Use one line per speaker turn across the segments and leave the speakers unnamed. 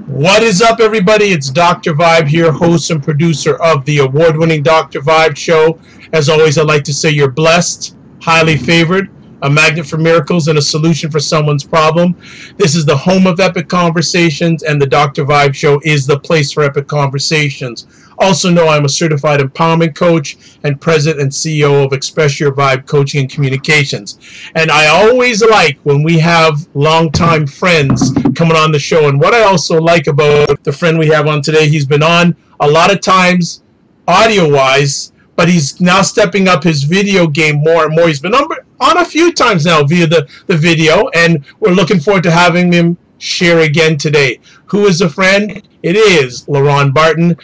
What is up, everybody? It's Dr. Vibe here, host and producer of the award-winning Dr. Vibe show. As always, I'd like to say you're blessed, highly favored, a magnet for miracles, and a solution for someone's problem. This is the home of epic conversations, and the Dr. Vibe show is the place for epic conversations. Also know I'm a certified empowerment coach and president and CEO of Express Your Vibe Coaching and Communications. And I always like when we have longtime friends coming on the show. And what I also like about the friend we have on today, he's been on a lot of times audio-wise, but he's now stepping up his video game more and more. He's been on a few times now via the video, and we're looking forward to having him share again today. Who is the friend? It is Leron Barton.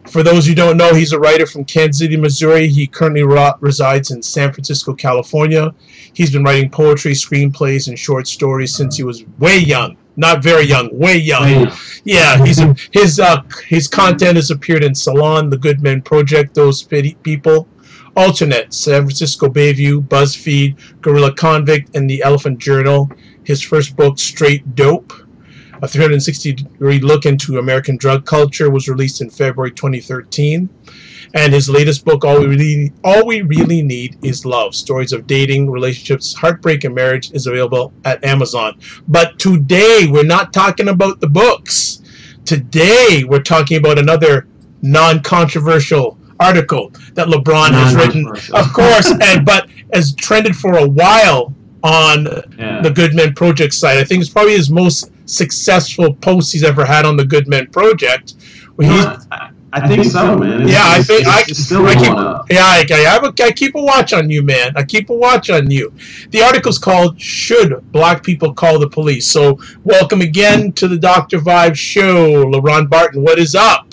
For those who don't know, he's a writer from Kansas City, Missouri. He currently resides in San Francisco, California. He's been writing poetry, screenplays, and short stories since he was way young. Not very young, way young. Yeah, his content has appeared in Salon, The Good Men Project, Those People, Alternate, San Francisco Bayview, BuzzFeed, Gorilla Convict, and The Elephant Journal. His first book, Straight Dope, a 360-degree look into American drug culture, was released in February 2013. And his latest book, All We Really Need Is Love, Stories of Dating, Relationships, Heartbreak, and Marriage, is available at Amazon. But today, we're not talking about the books. Today, we're talking about another non-controversial article that LeBron has written, of course, but has trended for a while on the Good Men Project site. I think it's probably his most successful post he's ever had on the Good Men Project.
I think so, man.
I keep a watch on you, man. I keep a watch on you. The article's called "Should Black People Call the Police?" So, welcome again to the Dr. Vibe show, Leron Barton. What is up?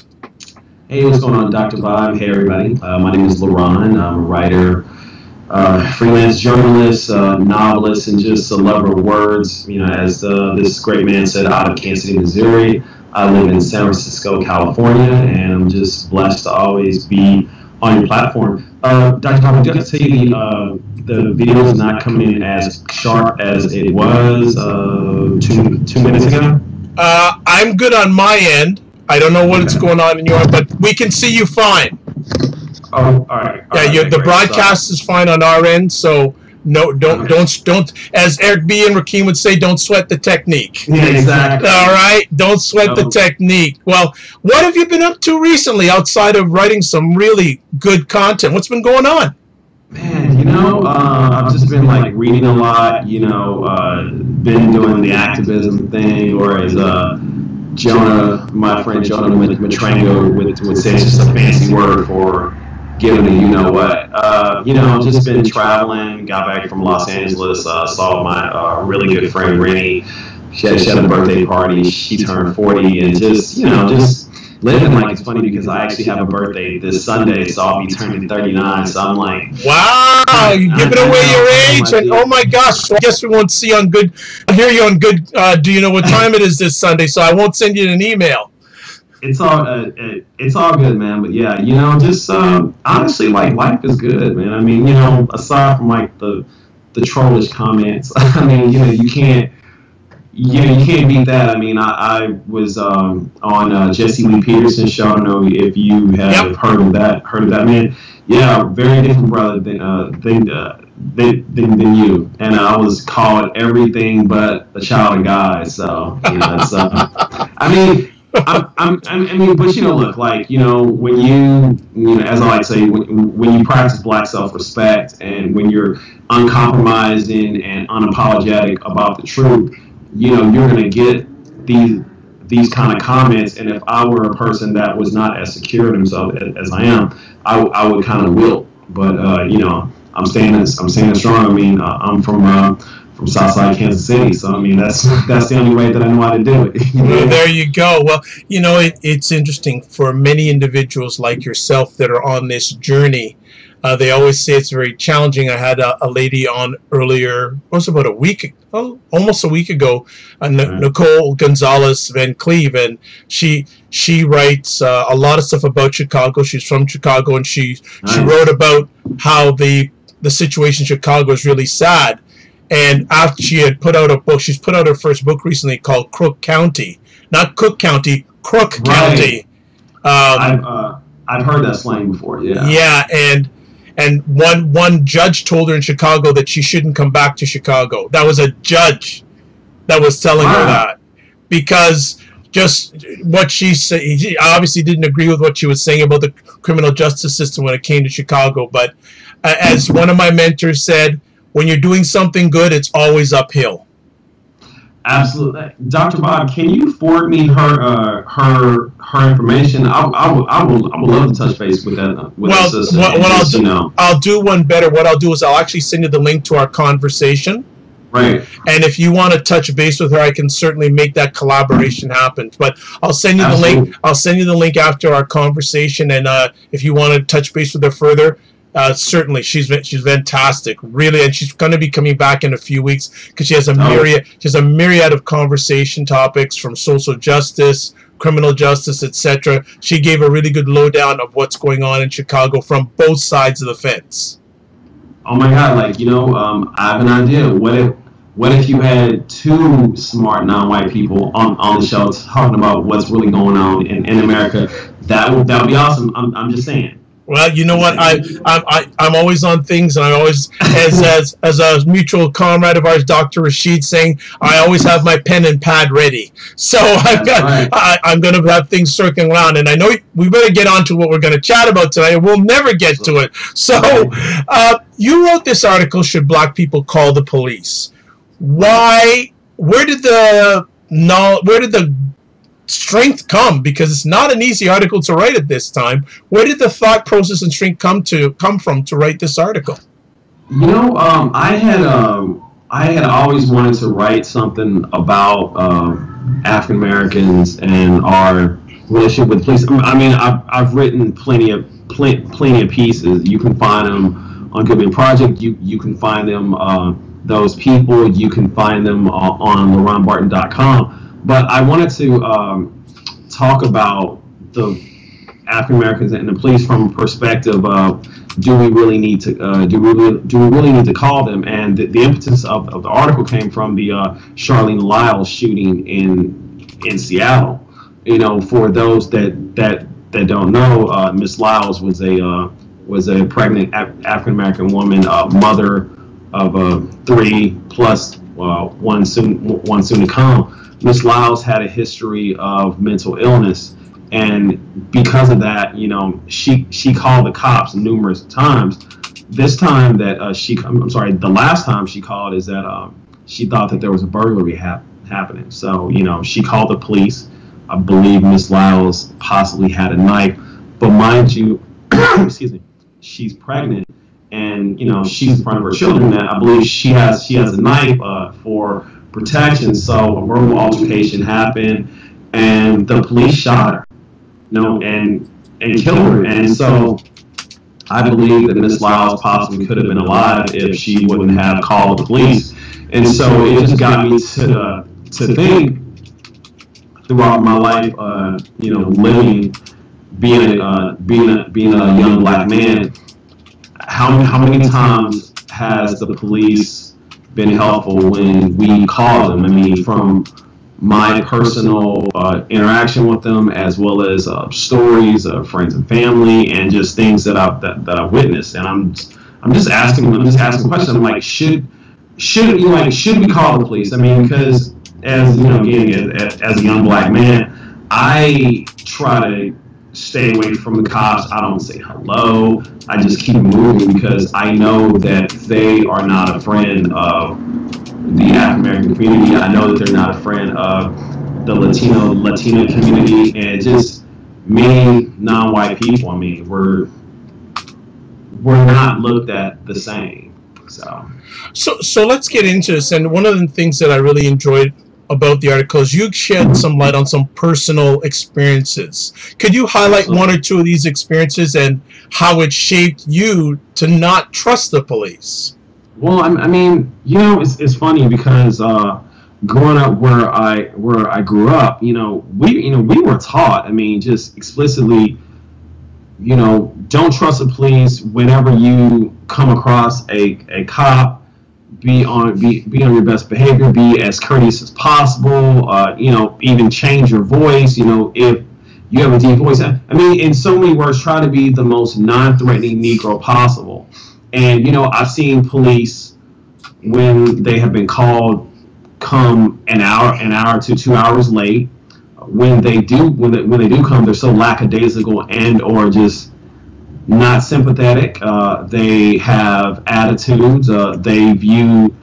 Hey, what's going on, Dr. Vibe? Hey, everybody. My name is Leron. I'm a writer, freelance journalist, novelist, and just a lover of words. You know, as this great man said, out of Kansas City, Missouri. I live in San Francisco, California, and I'm just blessed to always be on your platform. Dr. Vibe, do I have to tell you the video is not coming in as sharp as it was two minutes ago?
I'm good on my end. I don't know what's going on in your, but we can see you fine.
Oh, all right.
The broadcast is fine on our end, so no, don't. As Eric B. and Rakeem would say, don't sweat the technique.
Yeah, exactly.
All right, don't sweat the technique. Well, what have you been up to recently outside of writing some really good content? What's been going on?
Man, I've just been reading a lot. Been doing the activism thing, or as Jonah, my friend Jonah Matrango would say, it's just a fancy word for giving a just been traveling, got back from Los Angeles, saw my really good friend Rennie. She had a birthday party. She turned 40, and just living like it's funny because I actually have a birthday this Sunday, so I'll be turning 39. So I'm like,
wow, you're giving away your age, and oh my gosh, so I guess we won't hear you on Good. Do you know what time it is this Sunday? So I won't send you an email.
It's all good, man. But yeah, just honestly, life is good, man. I mean, aside from the trollish comments, I mean, you can't beat that. I mean, I was on Jesse Lee Peterson's show. I don't know if you have heard of that man. Yeah, very different brother than you. And I was called everything but a child of God. So it's I mean. But look, when you, as I like to say, when you practice black self-respect and when you're uncompromising and unapologetic about the truth, you're going to get these kind of comments. And if I were a person that was not as secure in himself as I am, I would kind of wilt. But I'm staying strong. I mean, I'm from Southside Kansas City, so I mean that's the only way that I know how to do it.
Well, there you go. Well, it's interesting for many individuals like yourself that are on this journey. They always say it's very challenging. I had a lady on earlier, it was about a week, almost a week ago, Nicole Gonzalez Van Cleve, and she writes a lot of stuff about Chicago. She's from Chicago, and she wrote about how the situation in Chicago is really sad. And after she had put out a book, she's put out her first book recently called Crook County. Not Cook County, Crook County.
I've heard that slang before, yeah.
Yeah, and one judge told her in Chicago that she shouldn't come back to Chicago. That was a judge that was telling her that. Because just what she said, he obviously didn't agree with what she was saying about the criminal justice system when it came to Chicago. But as one of my mentors said, when you're doing something good, it's always uphill.
Absolutely, Dr. Bob. Can you forward me her information? I would love to touch base with that.
I'll do one better. What I'll do is I'll actually send you the link to our conversation.
Right.
And if you want to touch base with her, I can certainly make that collaboration happen. But I'll send you the link. I'll send you the link after our conversation, and if you want to touch base with her further. Certainly, she's fantastic, really, and she's going to be coming back in a few weeks because she has a myriad of conversation topics from social justice, criminal justice, etc. She gave a really good lowdown of what's going on in Chicago from both sides of the fence.
Oh my God! I have an idea. What if you had two smart non-white people on the show talking about what's really going on in America? That would be awesome. I'm just saying.
Well, you know what? I'm always on things, and I always, as a mutual comrade of ours, Dr. Rashid, saying, I always have my pen and pad ready. So I'm going to have things circling around, and I know we better get on to what we're going to chat about tonight. We'll never get to it. So you wrote this article, Should Black People Call the Police? Why? Where did the strength come? Because it's not an easy article to write at this time. Where did the thought process and strength come from to write this article?
I had always wanted to write something about African Americans and our relationship with police. I mean, I've written plenty of pieces. You can find them on Good Man Project. You can find them those people. You can find them on LeronBarton.com. But I wanted to talk about the African Americans and the police from a perspective of do we really need to call them? And the impetus of the article came from the Charlene Lyles shooting in Seattle. For those that don't know, Miss Lyles was a pregnant African American woman, mother of 3 plus one soon to come. Miss Lyles had a history of mental illness, and because of that, she called the cops numerous times. This time that the last time she called is that she thought that there was a burglary happening. So she called the police. I believe Miss Lyles possibly had a knife, but mind you, excuse me, she's pregnant, and she's in front of her children. And I believe she has a knife for protection. So a verbal altercation happened, and the police shot her, and killed her. And so I believe that Miss Lyles possibly could have been alive if she wouldn't have called the police. And so it just got me to think throughout my life, living, being a young black man, how many times has the police been helpful when we call them? I mean, from my personal interaction with them, as well as stories of friends and family, and just things that I've witnessed. And I'm just asking questions. I'm like, should we call the police? I mean, because as a young black man, I try to stay away from the cops. I don't say hello. I just keep moving because I know that they are not a friend of the African American community. I know that they're not a friend of the Latino community, and just many non-white people. I mean, we're not looked at the same. So let's get into this. And one of the things that I really enjoyed
about the articles, you shed some light on some personal experiences. Could you highlight one or two of these experiences and how it shaped you to not trust the police?
Well, I mean, it's funny because growing up where I grew up, we were taught, I mean, just explicitly, don't trust the police. Whenever you come across a cop, be on your best behavior, be as courteous as possible, even change your voice, if you have a deep voice. I mean, in so many words, try to be the most non-threatening Negro possible. And, I've seen police, when they have been called, come an hour to 2 hours late. When they do come, they're so lackadaisical and or just not sympathetic. They have attitudes. They view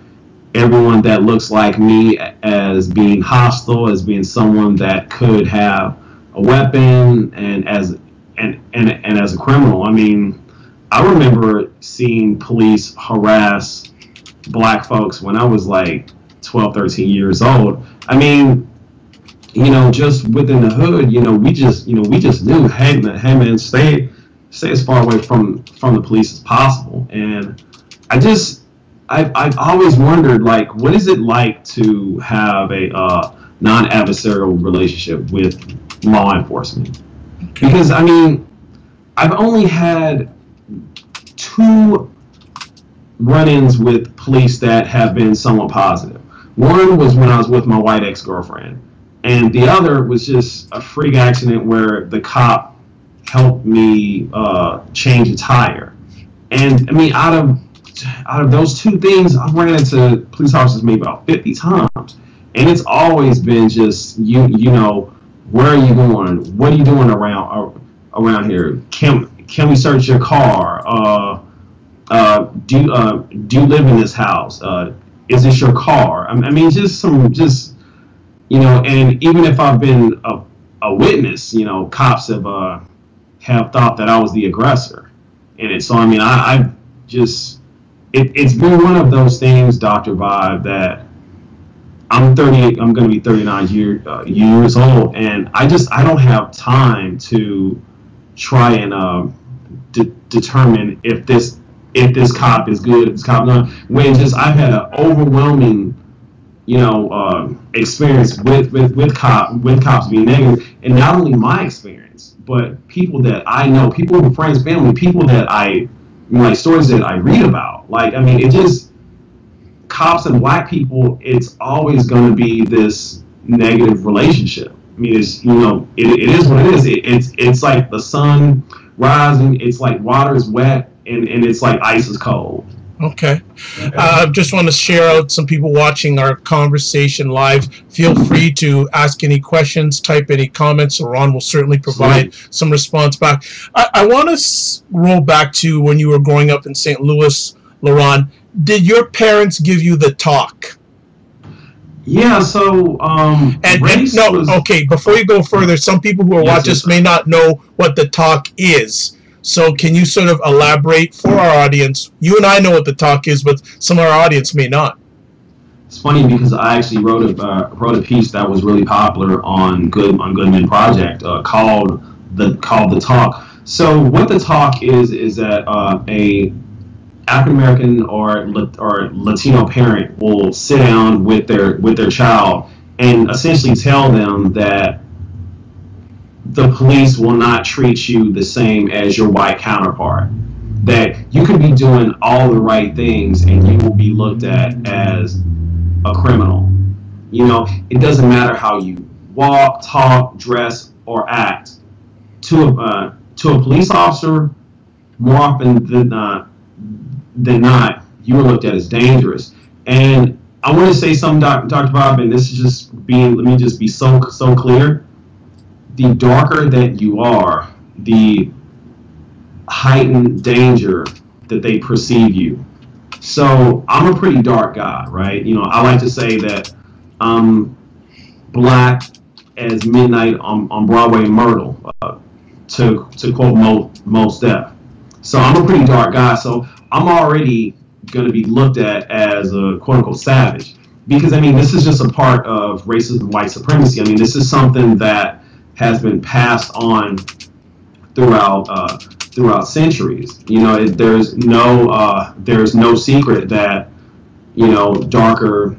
everyone that looks like me as being hostile, as being someone that could have a weapon, and as a criminal. I mean, I remember seeing police harass black folks when I was like 12, 13 years old. I mean, just within the hood, we just knew, hey man, stay as far away from the police as possible. And I've always wondered, like, what is it like to have a non-adversarial relationship with law enforcement? Because, I mean, I've only had 2 run-ins with police that have been somewhat positive. One was when I was with my white ex-girlfriend, and the other was just a freak accident where the cop helped me change a tire. And I mean, out of those 2 things, I ran into police officers maybe about 50 times, and it's always been just where are you going? What are you doing around here? Can we search your car? Do you live in this house? Is this your car? I mean, and even if I've been a witness, cops have thought that I was the aggressor in it. So I mean, it's been one of those things, Dr. Vibe, that I'm 38. I'm going to be 39 years old, and I don't have time to try and determine if this cop is good, if this cop not. When I've had an overwhelming experience with cops being negative, and not only my experience, but people that I know, people, friends, family, people that stories that I read about. Like, I mean, it just, cops and black people, it's always going to be this negative relationship. I mean, it's, it is what it is. It's like the sun rising, it's like water is wet, and it's like ice is cold.
Okay. Just want to share out some people watching our conversation live. Feel free to ask any questions, type any comments. Leron will certainly provide some response back. I want to roll back to when you were growing up in St. Louis, Leron. Did your parents give you the talk?
Yeah, so
okay, before you go further, some people who are watching this may not know what the talk is. So can you sort of elaborate for our audience? You and I know what the talk is, but some of our audience may not.
It's funny because I actually wrote a piece that was really popular on Goodman Project called the Talk. So what the talk is that a African American or Latino parent will sit down with their child and essentially tell them that the police will not treat you the same as your white counterpart. That you could be doing all the right things and you will be looked at as a criminal. It doesn't matter how you walk, talk, dress, or act. To a police officer, more often than not, you are looked at as dangerous. And I want to say something, Dr. Bob, and this is let me just be so clear. The darker that you are, the heightened danger that they perceive you. So I'm a pretty dark guy, right? I like to say that I'm black as midnight on Broadway in Myrtle, to quote Mos Def. So I'm a pretty dark guy, so I'm already going to be looked at as a quote-unquote savage. because I mean, this is just a part of racism and white supremacy. I mean, this is something that has been passed on throughout centuries. You know, there's no secret that, you know, darker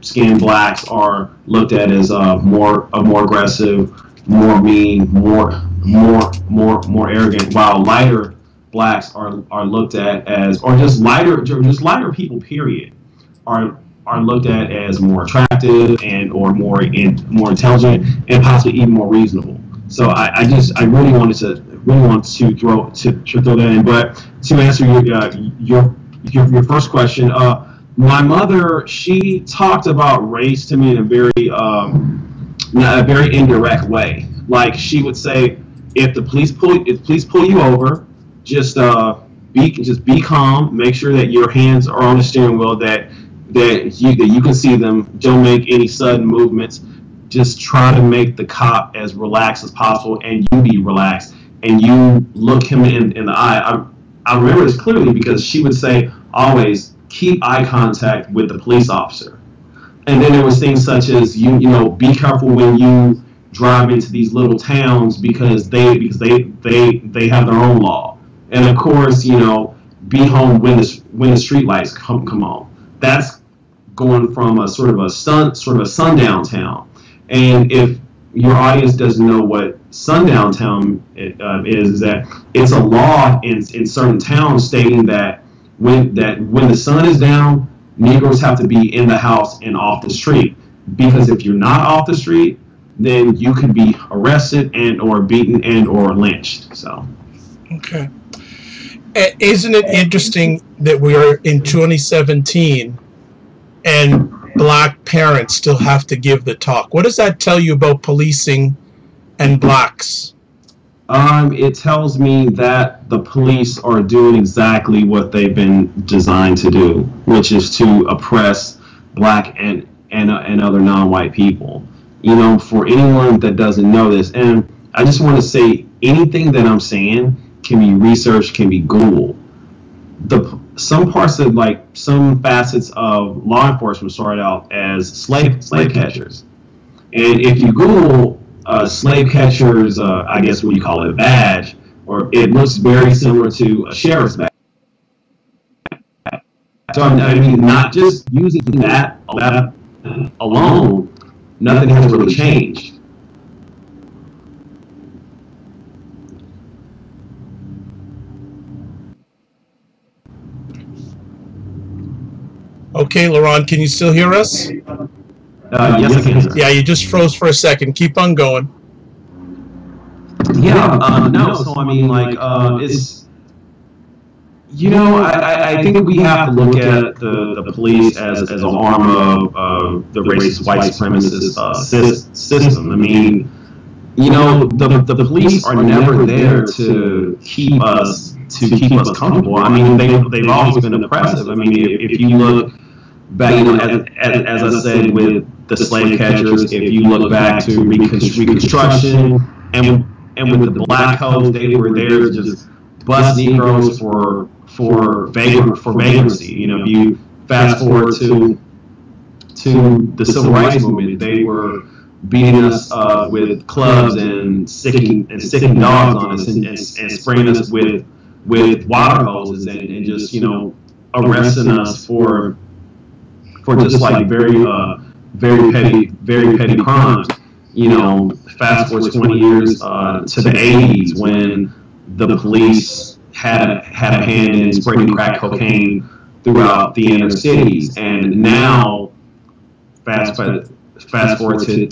skinned blacks are looked at as more aggressive, more mean, more arrogant, while lighter blacks are looked at as, or just lighter people, period, are looked at as more attractive and or more intelligent and possibly even more reasonable. So I really want to throw that in. But to answer your first question, my mother, she talked about race to me in a very indirect way. Like, she would say, if the police pull you over, just be calm. Make sure that your hands are on the steering wheel, that you can see them. Don't make any sudden movements. Just try to make the cop as relaxed as possible, and you be relaxed, and you look him in the eye. I remember this clearly because she would say, always keep eye contact with the police officer. And then there was things such as, you know, be careful when you drive into these little towns, because they have their own law. And of course, you know, be home when the street lights come on. That's going from a sort of a sundown town. And if your audience doesn't know what sundown town is, that it's a law in certain towns stating that when the sun is down, Negroes have to be in the house and off the street, because if you're not off the street, then you could be arrested and or beaten and or lynched. So,
okay, isn't it interesting that we are in 2017 and black parents still have to give the talk? What does that tell you about policing and blacks?
It tells me that the police are doing exactly what they've been designed to do, which is to oppress black and other non-white people. You know, for anyone that doesn't know this, and I just want to say, anything that I'm saying can be researched, can be Googled. Some parts of, like, some facets of law enforcement started out as slave catchers, and if you Google slave catchers, I guess what you call it, badge, or it looks very similar to a sheriff's badge. So I mean, not just using that alone, nothing has really changed.
Okay, Leron, can you still hear us?
Yes, I can.
Yeah, you just froze for a second. Keep on going.
Yeah, no, so I mean, like, it's, you know, I think we have to look at the police as an arm of the racist white supremacist system. I mean, you know, the police are never there to keep us comfortable. I mean, they've always been oppressive. I mean, if you look back, you know, as I said, with the slave catchers, if you look back to Reconstruction, and with the black codes, they were there to just bust Negroes for vagrancy. You know, if you fast forward to the Civil Rights Movement, they were beating us with clubs and sticking dogs on us and spraying us with water hoses and just, you know, arresting us for just like very petty crimes. You know, fast forward 20 years to the 80s, when the police had a hand in spreading crack cocaine throughout the inner cities, and now fast forward to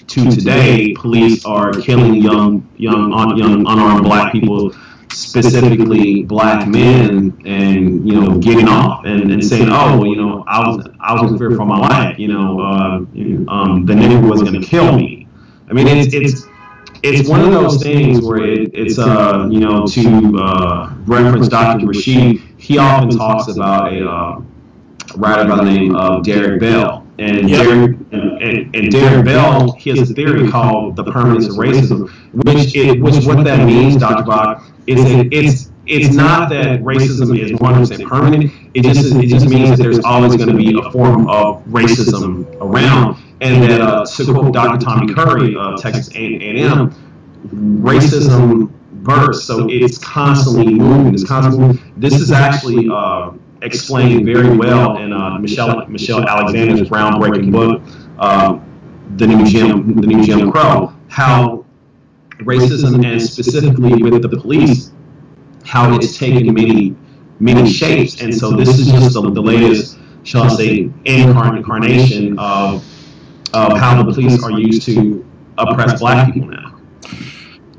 today, police are killing young unarmed black people, specifically black men, and, you know, getting off and saying, oh, well, you know, I was in fear for my life, you know, the nigger was going to kill me. I mean, it's one of those things where it's you know, to reference Dr. Rashid, he often talks about a writer by the name of Derek Bell. And Derek Bell, he has a theory called the permanence of racism, which what that means, Dr. Bob, is it's not that racism is 100% permanent. It just means that there's always going to be a form of racism around, and that to quote Dr. Tommy Curry of Texas A&M, racism bursts, so it's constantly moving. It's constantly moving. This is actually explained very well in Michelle Alexander's groundbreaking book, the new Jim Crow, how racism, and specifically with the police, how it's taken many shapes. And so this is just the latest, shall I say, incarnation of how the police are used to oppress black people now.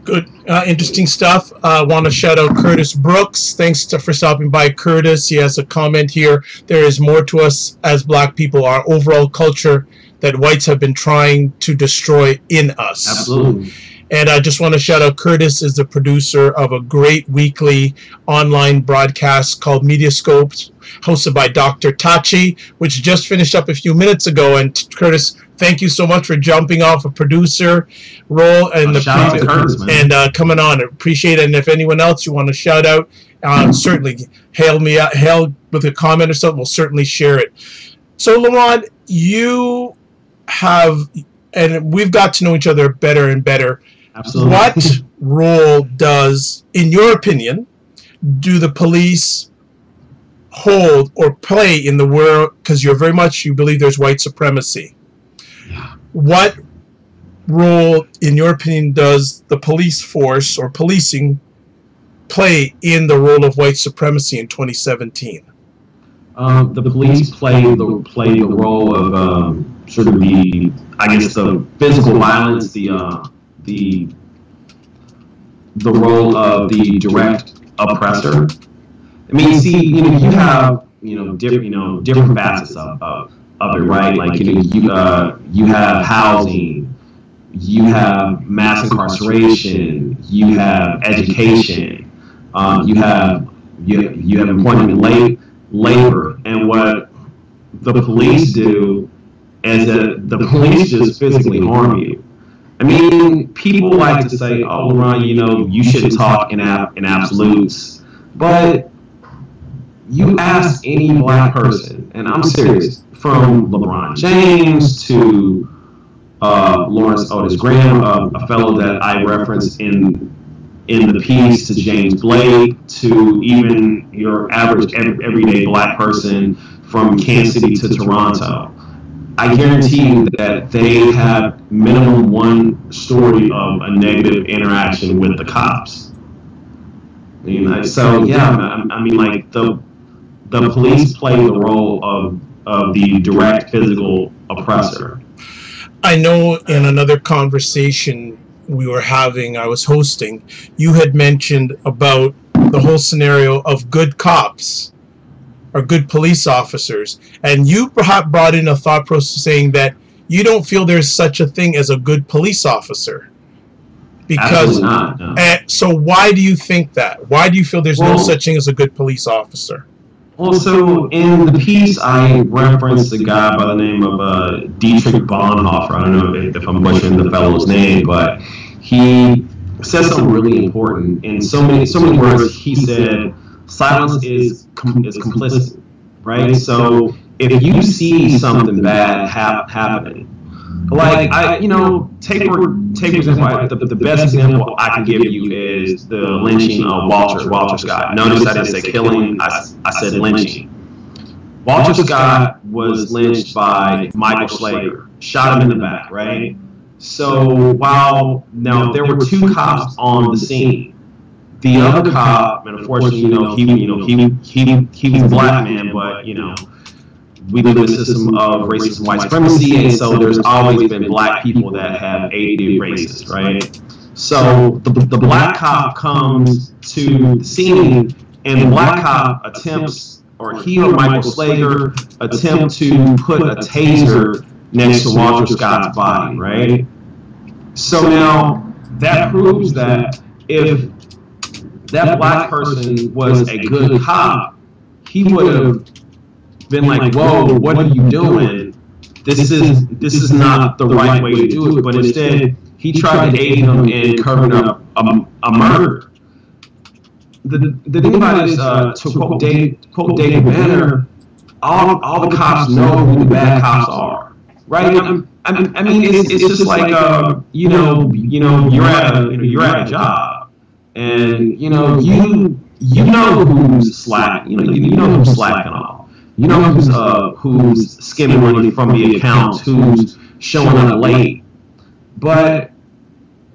Good. Interesting stuff. I want to shout out Curtis Brooks. Thanks for stopping by, Curtis. He has a comment here. There is more to us as black people, our overall culture that whites have been trying to destroy in us.
Absolutely.
And I just want to shout out Curtis is the producer of a great weekly online broadcast called Mediascope, hosted by Dr. Tachi, which just finished up a few minutes ago. And Curtis, thank you so much for jumping off a producer role and coming on. I appreciate it. And if anyone else you want to shout out, certainly hail with a comment or something. We'll certainly share it. So, Leron, you have, and we've got to know each other better and better.
Absolutely.
What role does, in your opinion, do the police hold or play in the world? Because you believe there's white supremacy.
Yeah.
What role, in your opinion, does the police force or policing play in the role of white supremacy in 2017?
The police play the role of sort of the physical violence, the role of the direct oppressor. I mean, you have different facets of it, right? Like you have housing, you have mass incarceration, you have education, you have employment labor, and what the police do is that the police just physically harm you. I mean, people like to say, "Oh, Leron, you shouldn't talk in absolutes," but you ask any black person, and I'm serious, from LeBron James to Lawrence Otis Graham, a fellow that I referenced in the piece, to James Blake, to even your average everyday black person from Kansas City to Toronto. I guarantee you that they have minimum one story of a negative interaction with the cops. So yeah, I mean, like the police play the role of the direct physical oppressor.
I know in another conversation we were having, I was hosting, you had mentioned about the whole scenario of good cops or good police officers, and you perhaps brought in a thought process saying that you don't feel there's such a thing as a good police officer. Because
not, no.
So why do you think that? Why do you feel there's no such thing as a good police officer?
Well, so in the piece, I referenced a guy by the name of Dietrich Bonhoeffer. I don't know if I'm butchering the fellow's name, but he said something really important. In so many words, he said, silence is complicit, right? So if you see something bad happening, like take for example, the best example I can give you is the lynching of Walter Scott. Notice I didn't say killing, I said lynching. Walter Scott was lynched by Michael Slager, shot him in the back, right? So now there were two cops on the scene. The other cop, and unfortunately, he was a black man, but we live in a system of racist and white supremacy, and so there's always been black people that have aided racists, right? So the black cop comes to the scene, and the black cop attempts, or he or Michael Slager attempt to put a taser next to Walter Scott's body, right? So now that proves that if that black person was a good cop, he would have been like, "Whoa, what are you doing? This is not the right way to do it." But instead, he tried to aid him in covering up a murder. the thing about it is, to quote David Banner, all the cops know who the bad cops are, right? I mean, it's just like you're at a job, and you know who's slacking, you know who's slacking off, you know who's skimming money from the accounts, who's showing up late, but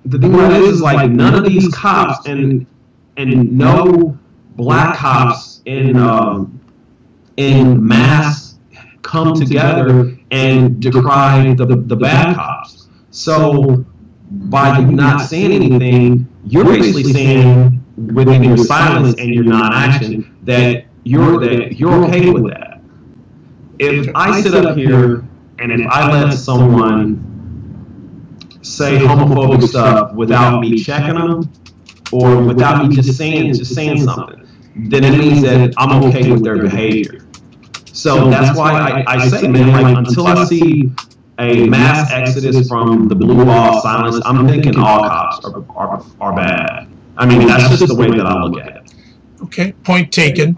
the thing about it is like none of these cops and no black cops in mass come together and decry the bad cops. So by you not saying anything, you're basically saying within your silence and your non-action that you're okay with that. If I sit up here and if I let someone say homophobic stuff without me checking them or without me just saying something, then it means that I'm okay with their behavior. So that's why I say, man, like until I see a mass exodus from the blue wall silence, I'm thinking all cops are bad. I mean, that's just the way that I look at it.
Okay, point taken.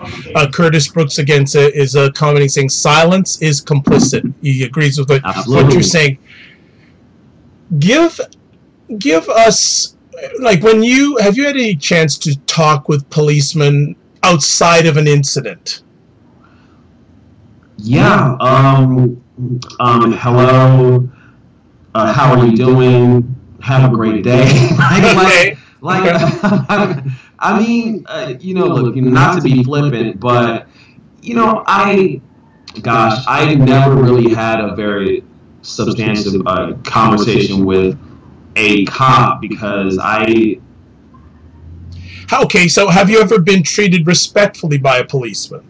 Curtis Brooks again is commenting saying silence is complicit. He agrees with what you're saying. Give us, like, have you had any chance to talk with policemen outside of an incident?
Yeah. Hello. How are you doing? Have a great day. I mean, look, not to be flippant, but I never really had a very substantive conversation with a cop because
Okay, so have you ever been treated respectfully by a policeman?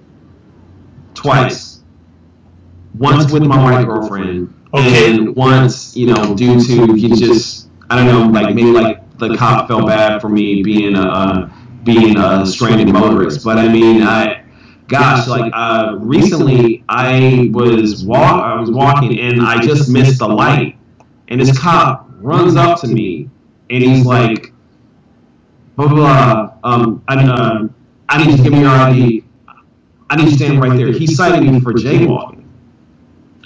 Twice. Once with my white girlfriend,
okay,
and once, due to he just, I don't know, like maybe like the cop felt bad for me being a stranded motorist. But I mean, recently I was walking and I just missed the light, and this cop runs up to me and he's like, blah blah blah. I need you to give me your ID. I need you to stand right there. He's citing me for jaywalking.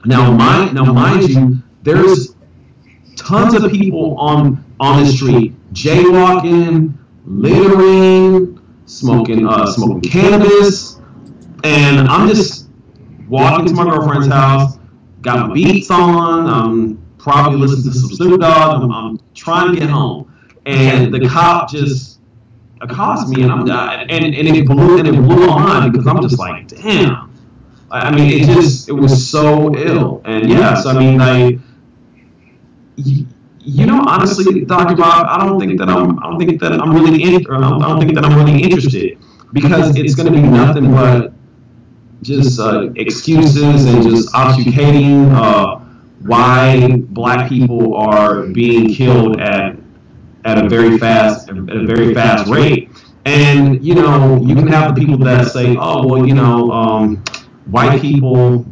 Now, mind you, there's tons of people on the street jaywalking, littering, smoking cannabis, and I'm just walking to my girlfriend's house, got my beats on, I'm probably listening to some Snoop Dogg, I'm trying to get home, and the cop just accosts me, and it blew my mind because I'm just like, damn. I mean, it was so ill, and yes, I mean, honestly, Dr. Bob, I don't think that I'm really interested, because it's going to be nothing but just excuses and just obfuscating why black people are being killed at a very fast rate, and you can have the people that say, oh well, white people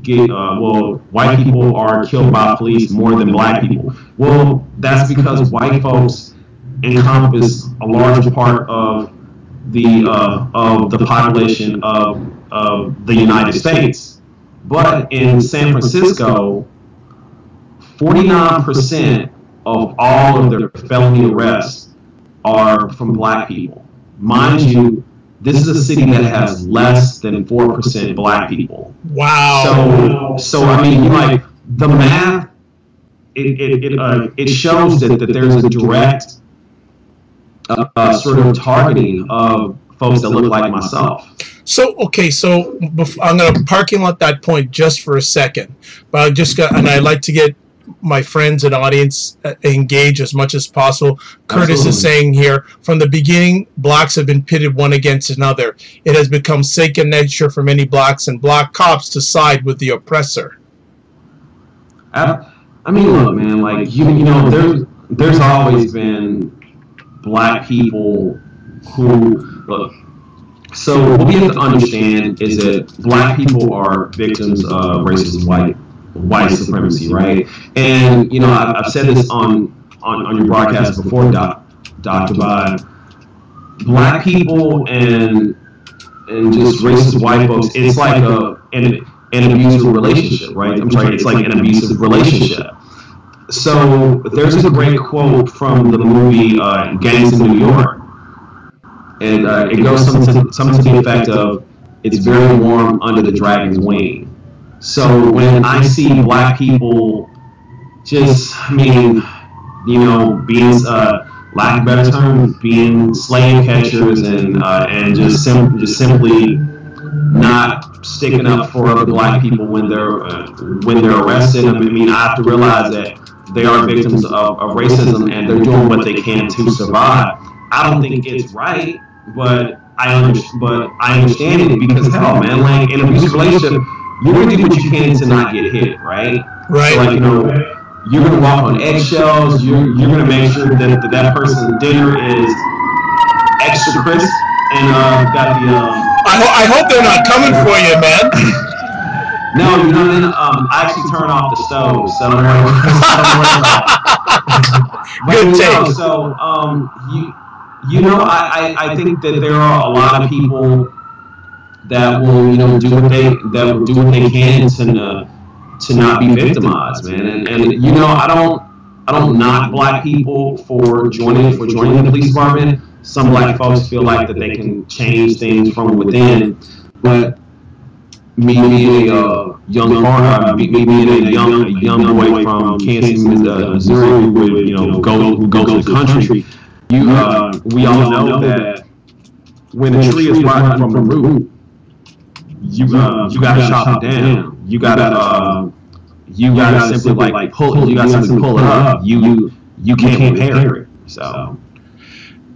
are killed by police more than black people. Well, that's because white folks encompass a large part of the population of the United States. But in San Francisco, 49% of all of their felony arrests are from black people. Mind you, this is a city that has less than 4% black people.
Wow.
So I mean, like the math, it shows that there's a direct sort of targeting of folks that look like myself.
So okay, so I'm going to parking lot that point just for a second, but I'd like to get my friends and audience engage as much as possible. Curtis
Absolutely.
Is saying here, from the beginning, blacks have been pitted one against another. It has become second nature for many blacks and black cops to side with the oppressor.
I mean, look, man, like there's always been black people who look. So what we have to understand is that black people are victims of racist white supremacy, right? And I've said this on your broadcast before, Dr. Vibe. black people and just racist white folks, it's like an abusive relationship, right? I'm sorry, it's like an abusive relationship. So there's a great quote from the movie Gangs in New York, and it goes something to the effect of, "It's very warm under the dragon's wing." So when I see black people just, I mean, you know, being lack of a better term, being slave catchers and just simply not sticking up for other black people when they're arrested. I mean, I have to realize that they are victims of racism and they're doing what they can to survive. I don't think it's right, but I understand it because, hell, man, like in an abusive relationship, you're gonna do what you can to not get hit, right?
Right.
So, like, you know, you're gonna walk on eggshells. You're gonna make sure that person's dinner is extra crisp and got the.
I hope they're not coming for you, man.
No, you know, then I actually turn off the stove, so
good take.
So you know, I think that there are a lot of people that will, you know, do what they can to not be victimized, man. And you know, I don't knock black people for joining the police department. Some black folks feel like that they can change things from within, but me being a young boy from Kansas, Missouri, who would, you know, go to the country, we all know that when a tree is rotten from the root, you gotta chop it down. You gotta simply like pull. You gotta simply pull it up. You can't repair it. So.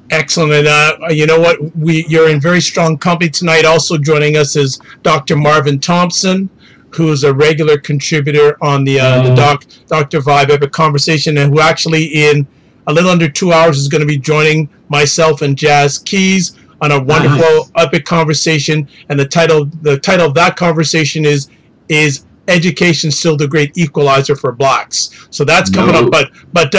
Excellent. And you know what? You're in very strong company tonight. Also joining us is Dr. Marvin Thompson, who is a regular contributor on the Dr. Vibe Epic Conversation, and who actually in a little under 2 hours is going to be joining myself and Jazz Keys on a wonderful epic conversation. And the title of that conversation is Education Still the Great Equalizer for Blacks? So that's coming up. But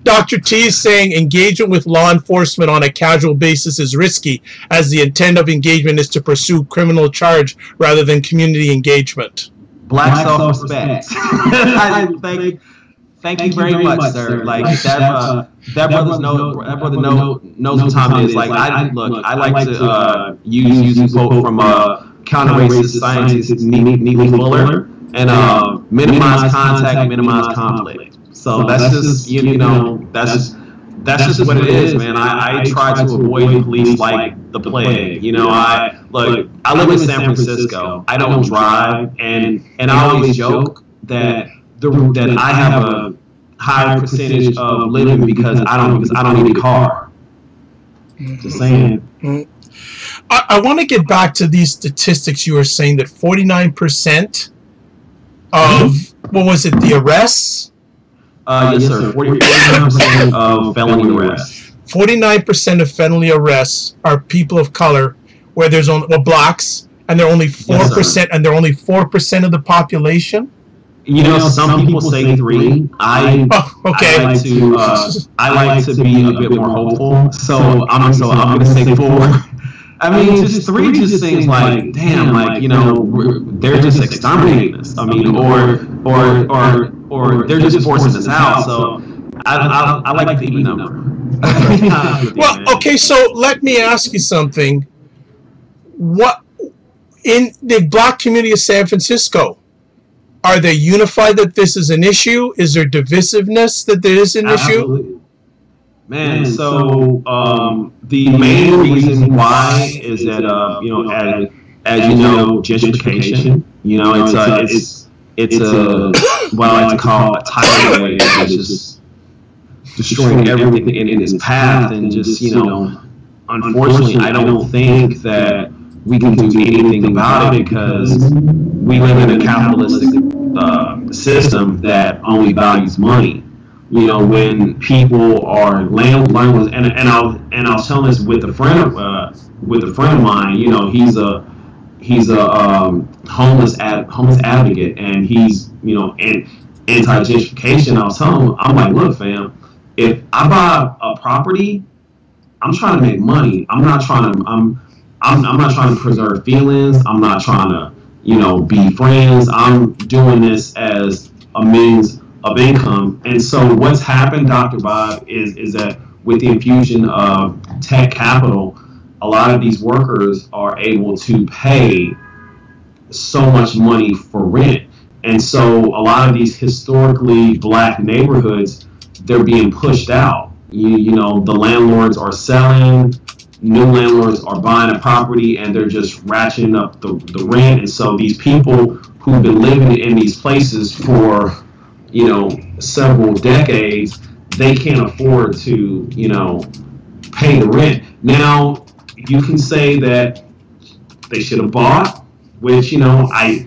Dr. T is saying engagement with law enforcement on a casual basis is risky, as the intent of engagement is to pursue criminal charge rather than community engagement.
Black self-respect. Thank you very much, sir. Like that brother knows what time it is. Like I like to use a quote from counter-racist scientist Neely Fuller, and minimize contact, minimize conflict. So that's just you know that's just what it is, man. I try to avoid the police like the plague. You know, I live in San Francisco. I don't drive, and I always joke that I have a high percentage of living because I don't need a car. Just saying.
I want to get back to these statistics. You were saying that 49% of what was it? The arrests?
Yes, sir. 49% of felony arrests.
49% of felony arrests are people of color, where there's only blacks, and they're only 4%, and they're only 4% of the population.
You know, some people say 3. I like to be a bit more hopeful, so I'm going to say 4. I mean, just 3 just seems like, damn, like, you know, they're just exterminating us. I mean, or they're just forcing us out. So I like the even number.
Well, okay, so let me ask you something. What in the black community of San Francisco, are they unified that this is an issue? Is there divisiveness that there is an issue?
Man, so the main reason why is that you know, as you know, gentrification. You know, it's a what I like to call a tidal wave that's just destroying everything in its path, and just, you know, unfortunately, I don't think that we can do anything about it because we live in a capitalistic system that only values money. You know, when people are landlords, and I was telling this with a friend of mine. You know, he's a homeless advocate, and he's, you know, anti-gentrification. I was telling him, I'm like, look, fam, if I buy a property I'm trying to make money. I'm not trying to I'm not trying to preserve feelings. I'm not trying to, be friends. I'm doing this as a means of income. And so what's happened, Dr. Bob, is that with the infusion of tech capital, a lot of these workers are able to pay so much money for rent. And so a lot of these historically black neighborhoods, they're being pushed out. The landlords are selling, new landlords are buying a property, and they're just ratcheting up the rent. And so these people who've been living in these places for, several decades, they can't afford to, pay the rent. Now, you can say that they should have bought, which, I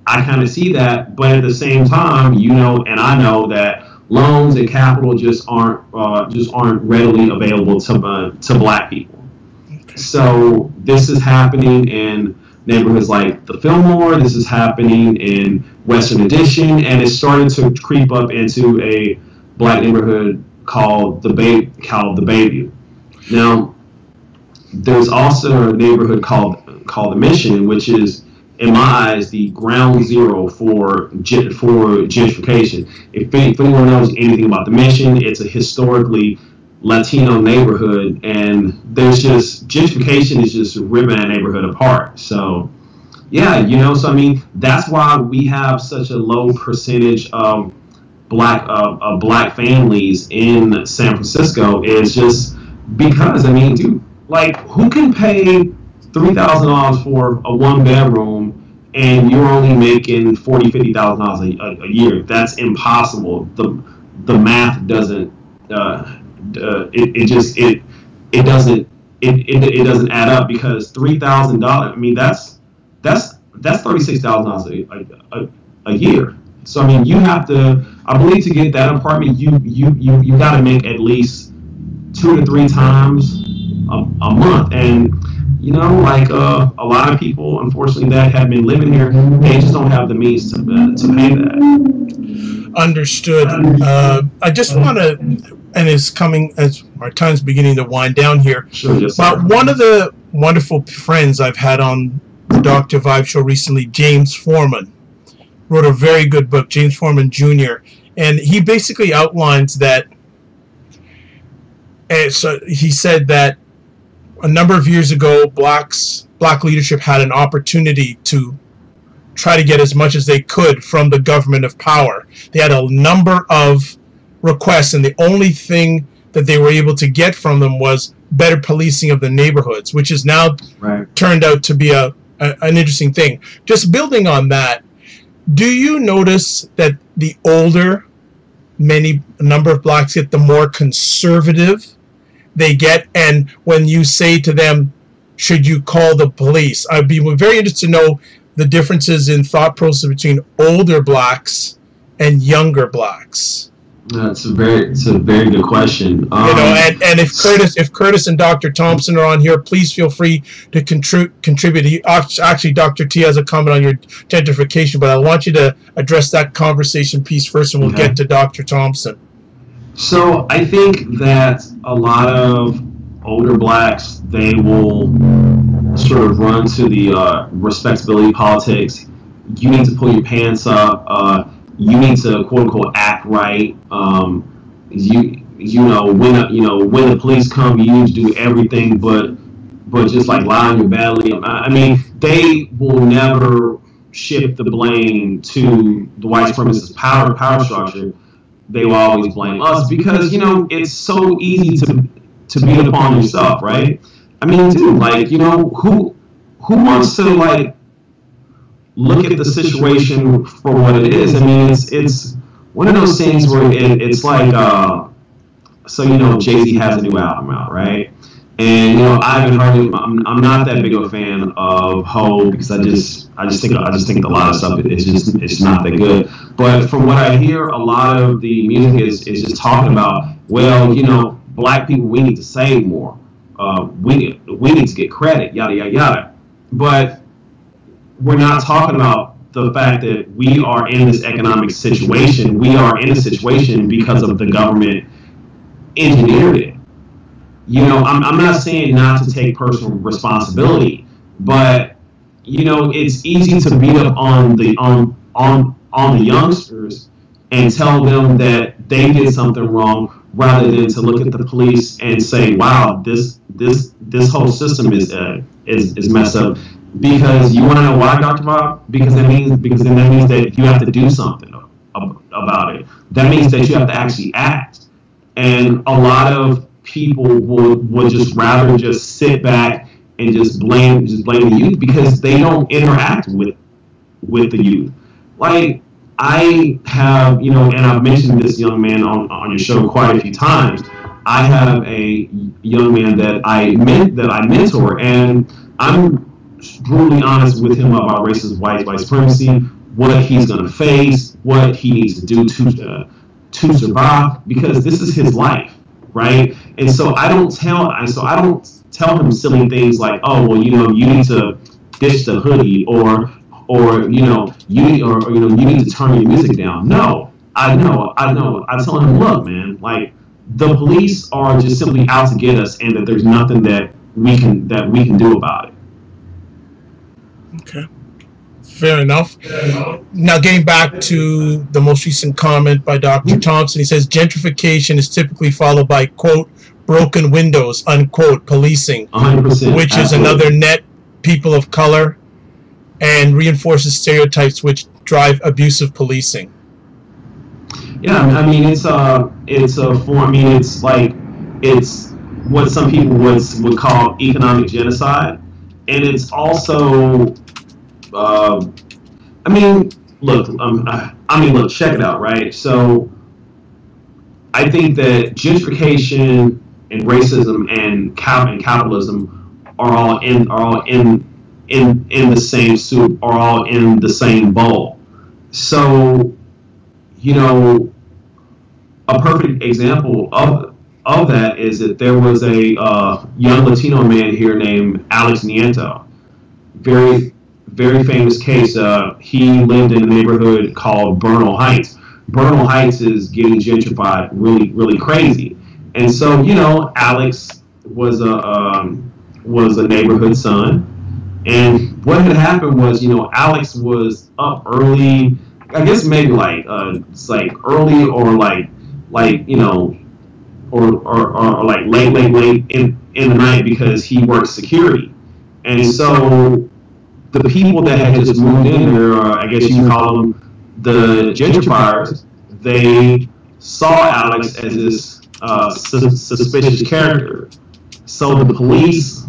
kind of see that, but at the same time, and I know that loans and capital just aren't readily available to black people. So this is happening in neighborhoods like the Fillmore. This is happening in Western Addition, and it's starting to creep up into a black neighborhood called the Bayview. Now, there's also a neighborhood called the Mission, which is, in my eyes, the ground zero for gentrification. If anyone knows anything about the Mission, it's a historically Latino neighborhood, and there's just gentrification is just ripping that neighborhood apart. So, yeah, so I mean, that's why we have such a low percentage of black families in San Francisco. Is just because, I mean, dude, like, who can pay $3,000 for a one bedroom and you're only making $40,000-$50,000 a year? That's impossible. The math doesn't. It doesn't add up, because $3,000. I mean, that's $36,000 a year. So I mean, you have to. I believe to get that apartment, you got to make at least 2 to 3 times a month, and a lot of people, unfortunately, that have been living here, they just don't have the means to pay that.
Understood. I just want to, and it's coming as our time's beginning to wind down here.
Sure, yes,
but one of the wonderful friends I've had on the Dr. Vibe show recently, James Foreman, wrote a very good book, James Foreman Jr., and he basically outlines that. So he said that a number of years ago, black leadership had an opportunity to try to get as much as they could from the government of power. They had a number of requests, and the only thing that they were able to get from them was better policing of the neighborhoods, which has now turned out to be an interesting thing. Just building on that, do you notice that the older a number of blacks get, the more conservative they get? And when you say to them, should you call the police, I'd be very interested to know the differences in thought process between older blacks and younger blacks.
It's a very good question.
And if Curtis and Dr. Thompson are on here, please feel free to contribute. Actually, Dr. T has a comment on your gentrification, but I want you to address that conversation piece first, and we'll get to Dr. Thompson.
So I think that a lot of older blacks, they will sort of run to the respectability politics. You need to pull your pants up. You need to quote unquote act right. When the police come, you need to do everything but just like lie on your belly. I mean, they will never shift the blame to the white supremacist power structure. They will always blame us, because it's so easy to beat upon yourself, right? I mean, dude, like, who wants to like look at the situation for what it is? I mean, it's one of those things where it's like, Jay-Z has a new album out, right? And I haven't heard him. I'm not that big of a fan of Ho, because I just think a lot of stuff it's not that good. But from what I hear, a lot of the music is just talking about, well, black people, we need to save more. We need to get credit, yada yada yada. But we're not talking about the fact that we are in this economic situation. We are in a situation because of the government engineered it. you know, I'm not saying not to take personal responsibility, but you know, it's easy to beat up on the youngsters and tell them that they did something wrong, rather than to look at the police and say, "Wow, this whole system is messed up." Because you want to know why, Dr. Bob? Because that means that you have to do something about it. That means that you have to actually act. And a lot of people would just rather just sit back and just blame the youth, because they don't interact with the youth. Like, I have, you know, and I've mentioned this young man on your show quite a few times. I have a young man that I mentor, and I'm brutally honest with him about racist white supremacy, what he's going to face, what he needs to do to survive, because this is his life, right? And so I don't tell him silly things like, "Oh, well, you know, you need to ditch the hoodie," or you know, you need to turn your music down. No, I know. I tell him, "Look, man, like, the police are just simply out to get us, and that there's nothing that we can do about it."
Okay, fair enough. Now, getting back to the most recent comment by Dr. Thompson, he says gentrification is typically followed by, quote, broken windows, unquote, policing,
100%,
which is another net people of color, and reinforces stereotypes which drive abusive policing.
Yeah, I mean, it's a form. I mean, it's like, it's what some people would call economic genocide, and it's also, I mean, look, check it out, right? So, I think that gentrification and racism and capitalism are all in the same soup, are all in the same bowl. So, you know, a perfect example of that is that there was a young Latino man here named Alex Nieto. Very, very famous case. He lived in a neighborhood called Bernal Heights. Bernal Heights is getting gentrified really, really crazy. And so, you know, Alex was a neighborhood son. And what had happened was, you know, Alex was up early, I guess maybe it's like early, or like you know, or like late in the night, because he worked security. And so the people that had just moved in there, I guess you can call them the gentrifiers, they saw Alex as this suspicious character. So the police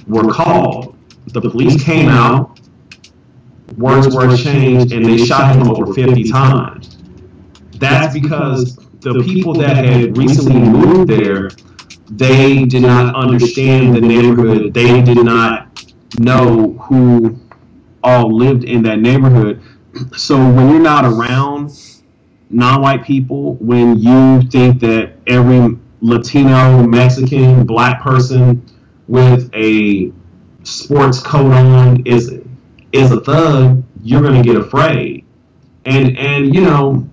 were called. The police came out, words were exchanged, and they shot him over 50 times. That's because the people that had recently moved there, they did not understand the neighborhood. They did not know who all lived in that neighborhood. So when you're not around non-white people, when you think that every Latino, Mexican, black person with a sports coat on is a thug, you're going to get afraid. And you know,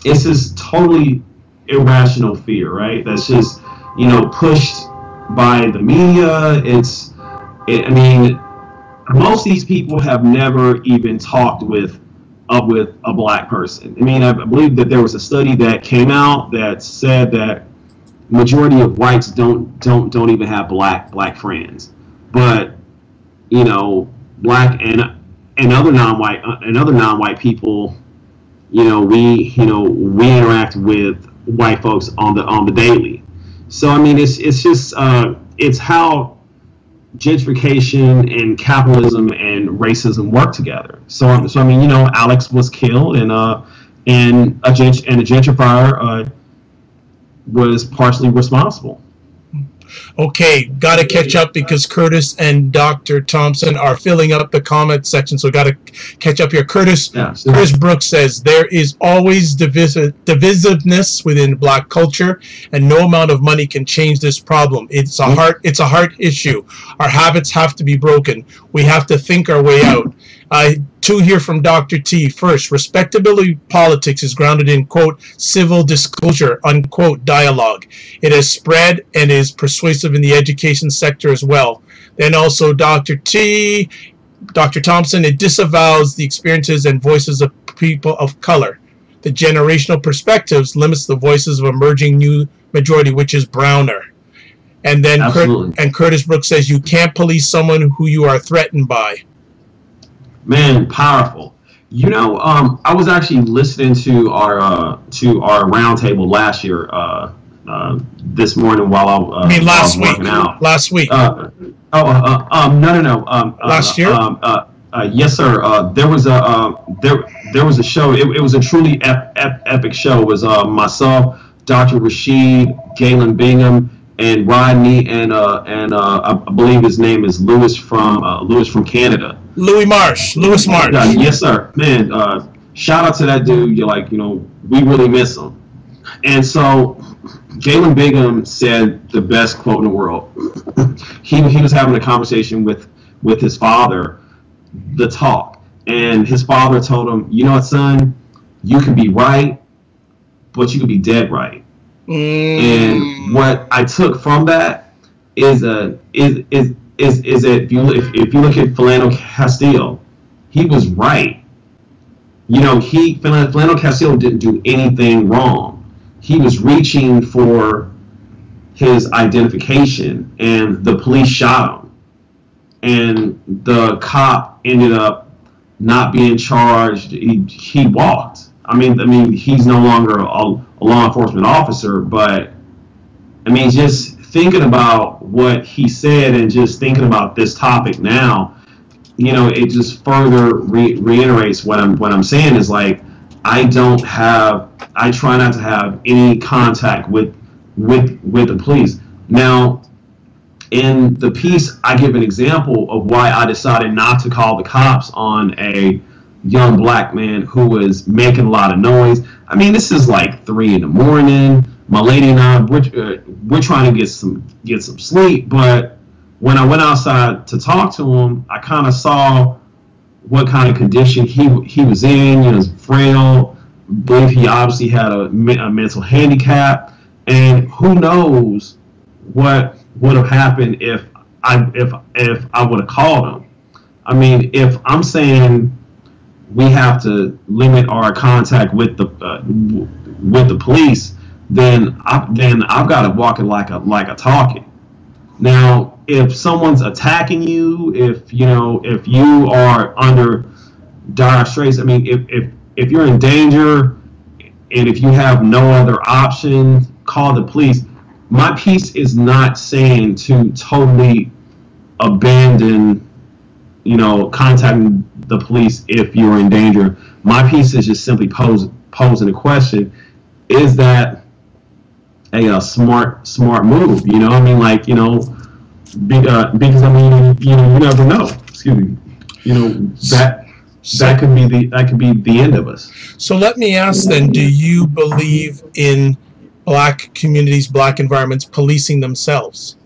it's this totally irrational fear, right? That's just, you know, pushed by the media. I mean, most of these people have never even talked with a black person. I mean, I believe that there was a study that came out that said that majority of whites don't even have black friends. But, you know, black and other non-white people, you know, we interact with white folks on the daily. So I mean, it's just it's how gentrification and capitalism and racism work together. So I mean, you know, Alex was killed, and a gentrifier was partially responsible.
Okay, got to catch up because Curtis and Dr. Thompson are filling up the comment section, so got to catch up here. Curtis Brooks says, there is always divisiveness within black culture, and no amount of money can change this problem. It's a heart issue. Our habits have to be broken. We have to think our way out. Two here from Dr. T. First, respectability politics is grounded in, quote, civil disclosure, unquote, dialogue. It has spread and is persuasive in the education sector as well. Then also Dr. T. Dr. Thompson, it disavows the experiences and voices of people of color. The generational perspectives limits the voices of emerging new majority, which is browner. And then Curtis Brooks says, you can't police someone who you are threatened by.
Man, powerful. You know, I was actually listening to our roundtable last year, this morning while I mean
last
week?
Out. Last week.
No.
Last year.
Yes, sir. There was a show. It was a truly epic show. It was myself, Dr. Rashid, Galen Bingham, and Rodney, and I believe his name is Lewis from Canada.
Louis Marsh.
Yes, sir. Man, shout out to that dude. You're like, we really miss him. And so Galen Bingham said the best quote in the world. he was having a conversation with his father, the talk, and his father told him, you know what, son, you can be right, but you can be dead right. And what I took from that is that if you look at Philando Castile, he was right. Philando Castile didn't do anything wrong. He was reaching for his identification, and the police shot him, and the cop ended up not being charged. He walked. I mean, he's no longer a law enforcement officer, but I mean, just thinking about what he said and just thinking about this topic now, it just further reiterates what I'm saying is like, I try not to have any contact with the police. Now, in the piece, I give an example of why I decided not to call the cops on a young black man who was making a lot of noise. I mean, this is like 3 a.m. My lady and I, we're trying to get some sleep. But when I went outside to talk to him, I kind of saw what kind of condition he was in. He was frail. I believe he obviously had a mental handicap. And who knows what would have happened if I would have called him. I mean, if I'm saying we have to limit our contact with the police, then I've got to walk it like a talking. Now, if someone's attacking you, if you are under dire straits, I mean, if you're in danger and if you have no other option, call the police. My piece is not saying to totally abandon, contacting the police if you're in danger. My piece is just simply posing a question: is that a smart move? I mean, like, because I mean, you never know. Excuse me. That could be the end of us.
So let me ask then: do you believe in black communities, black environments policing themselves?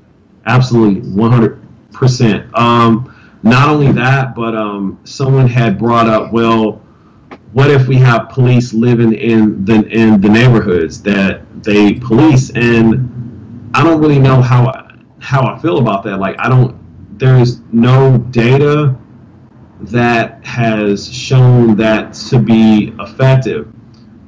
Absolutely, 100%. Not only that, but someone had brought up, well, what if we have police living in the neighborhoods that they police? And I don't really know how I feel about that. Like, there's no data that has shown that to be effective.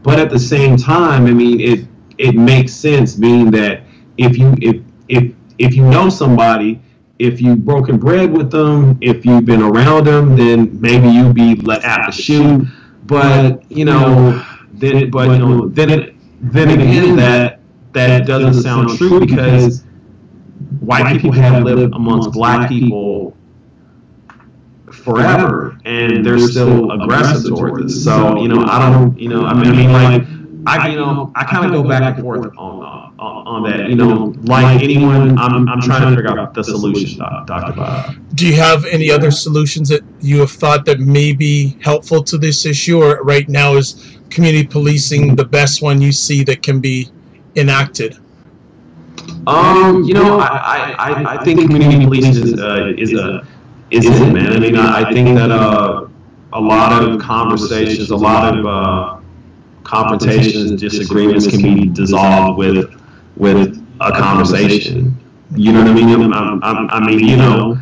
But at the same time, I mean, it makes sense, being that if you know somebody, if you've broken bread with them, if you've been around them, then maybe you'd be let out to shoot. But then again, that doesn't sound true, because white people have lived amongst black people forever, and they're still aggressive towards us. So I kind of go back and forth on that. Like anyone, I'm trying to figure out the solution, Dr. Bob.
Do you have any other solutions that you have thought that may be helpful to this issue, or right now is community policing the best one you see that can be enacted?
I think community policing is it, man. I mean, I think that a lot of conversations, a lot of confrontations, disagreements can be dissolved with a conversation. You know what I mean? I mean, you know,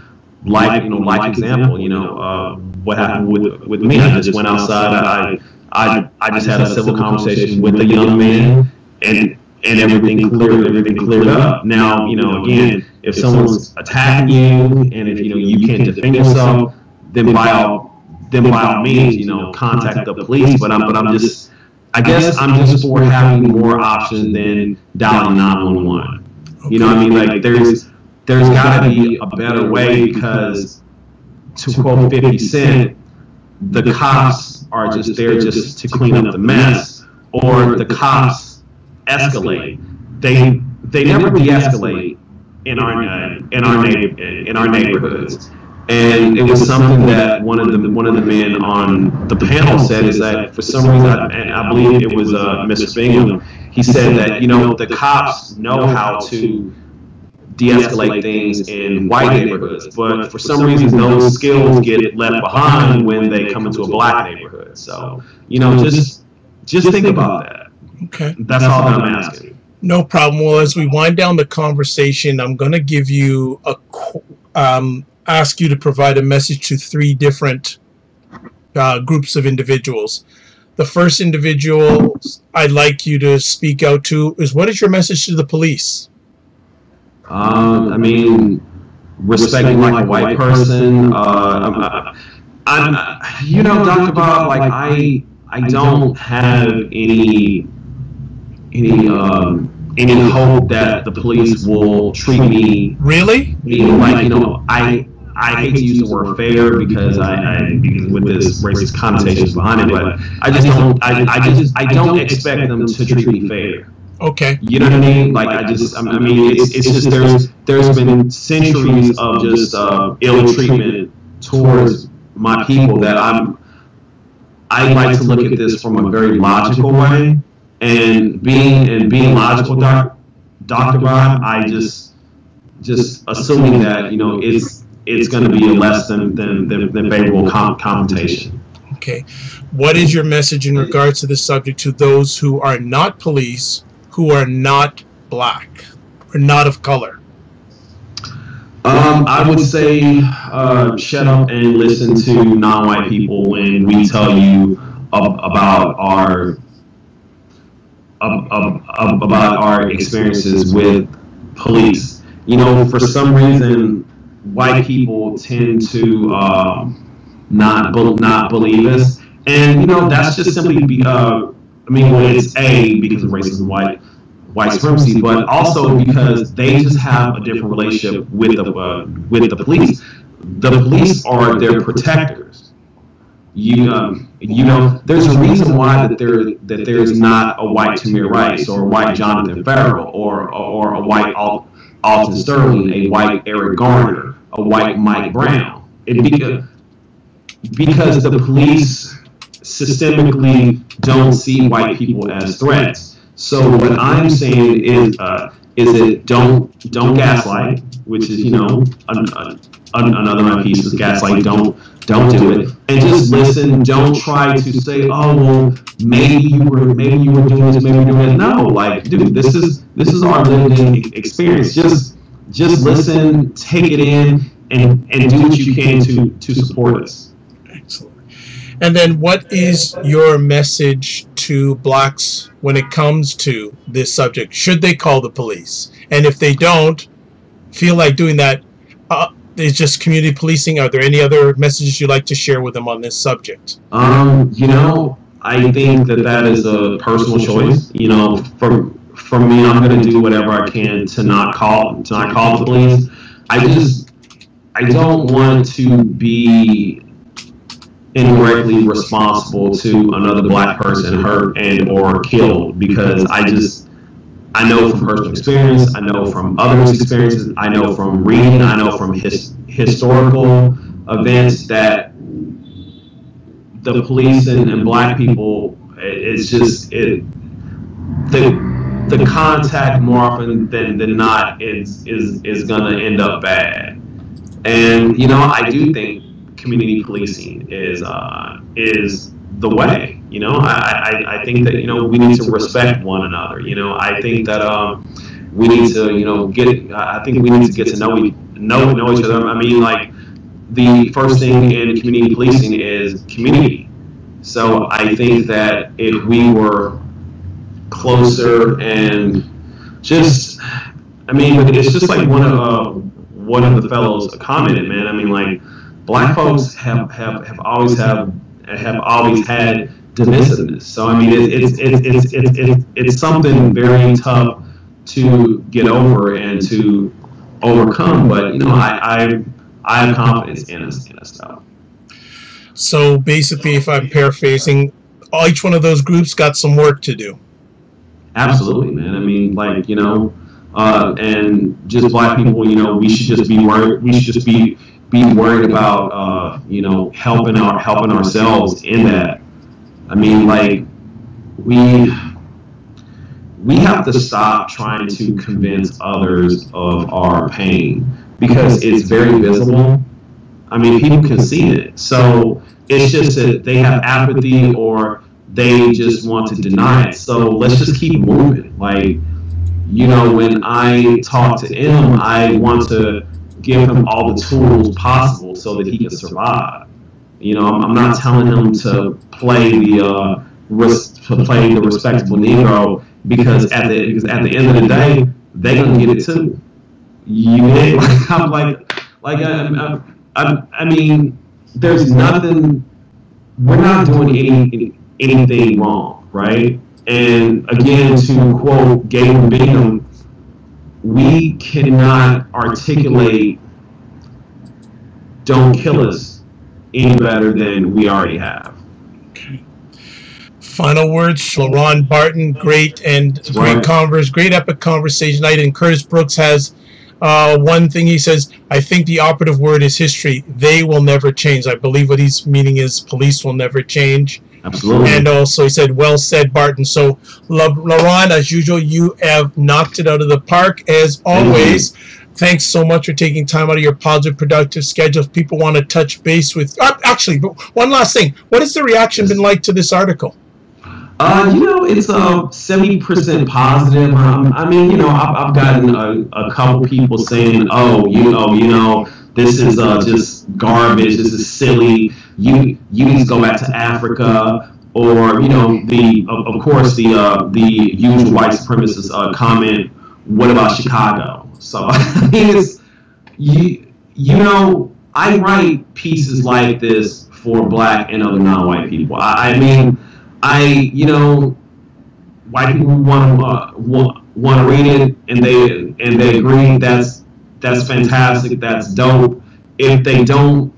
like example, you know, what happened with me. I just went outside. I just had a civil conversation with a young man, and everything cleared up. Now, you know, again, if someone's attacking you, and if you know you can't defend yourself, then by all means, you know, contact the police. But I guess I'm just for having more options than dialing 911. You know what I mean? Like there's got to be a better way, because to quote 50 Cent, the cops are just there just to clean up the mess, or the cops escalate. They never de-escalate in our neighborhoods. And it was something that one of the men on the panel said, is that for some reason, I believe it was Mr. Bingham, he said that, you know, the cops know how to de-escalate things in white neighborhoods, but for some reason those skills get left behind when they come into a black neighborhood. So, you know, just think about that.
Okay.
That's all that I'm asking.
No problem. Well, as we wind down the conversation, I'm going to give you ask you to provide a message to 3 different groups of individuals. The first individual I'd like you to speak out to is, what is your message to the police?
I mean, respecting like a white person. You know, Dr. Bob, like I don't have any hope that the police will treat me.
Really?
Like, you know, I hate to use the word fair, because because with this racist connotations behind it, but I don't expect them to treat me fair.
Okay.
You know what I mean? Like I mean, it's just there's been centuries of just ill treatment towards my people that I like to look at this from a very logical way, and being logical, Dr. Bob, I just assuming that, you know, it's going to be a less than favorable confrontation.
Okay. What is your message in regards to this subject to those who are not police, who are not black, or not of color?
I would say shut up and listen to non-white people when we tell you about our experiences with police. You know, for some reason, white people tend to not believe us, and you know, that's just simply it's because of racism, white supremacy, but also because they just have a different relationship with the police. The police are their protectors. You know, there's a reason why that there's not a white Tamir Rice, or a white Jonathan Farrell, or a white Alton Sterling, a white Eric Garner, a white Mike Brown. Because the police systemically don't see white people as threats. So what I'm saying is that don't gaslight, which is, you know, another of my pieces. Gaslight, don't do it, and just listen. Don't try to say, oh well, maybe you were doing this, maybe you're doing that. No, like, dude, this is our lived experience. Just listen, take it in, and do what you can to support us.
Excellent. And then, what is your message to blacks when it comes to this subject? Should they call the police? And if they don't feel like doing that, is just community policing? Are there any other messages you'd like to share with them on this subject?
You know, I think that is a personal choice. You know, for me, I'm going to do whatever I can to not call the police. I don't want to be indirectly responsible to another black person hurt and or killed, because I know from personal experience, I know from others' experiences, I know from reading, I know from historical events that the police and black people, it's just the contact more often than not is gonna end up bad. And you know, I do think community policing is the way. You know, I think that, you know, we need to respect one another. You know, I think that we need to, you know, I think we need to get to know each other. I mean, like, the first thing in community policing is community. So I think that if we were closer and just, I mean, it's just like one of the fellows commented, man. I mean, like, black folks have always had divisiveness. So I mean, it's something very tough to get over and to overcome. But, you know, I have confidence in us though.
So basically, if I'm paraphrasing, each one of those groups got some work to do.
Absolutely, man. I mean, like, you know, and just black people, you know, we should just be worried. We should just be worried about, you know, helping ourselves in that. I mean, like, we have to stop trying to convince others of our pain, because it's very visible. I mean, people can see it. So it's just that they have apathy, or they just want to deny it. So let's just keep moving. Like, you know, when I talk to him, I want to give him all the tools possible so that he can survive. You know, I'm not telling him to play the respectable Negro, because at the end of the day, they're gonna get it too. You know, like, I mean, there's nothing. We're not doing anything wrong, right? And again, to quote Galen Bingham, we cannot articulate "Don't kill us" any better than we already have.
Final words, Leron Barton. Great epic conversation night. And Curtis Brooks has one thing he says. I think the operative word is history. They will never change. I believe what he's meaning is police will never change.
Absolutely.
And also he said, well said, Barton. So, Leron, as usual, you have knocked it out of the park as always. Thanks so much for taking time out of your positive, productive schedule. If people want to touch base with, actually, one last thing. What has the reaction been like to this article?
You know, it's 70% positive. I mean, you know, I've gotten a couple people saying, "Oh, you know, this is just garbage. This is silly. You need to go back to Africa." Or, you know, of course the usual white supremacist comment, "What about Chicago?" So I mean, it's you know, I write pieces like this for black and other non-white people. I mean, you know, white people want to read it and they agree. That's fantastic. That's dope. If they don't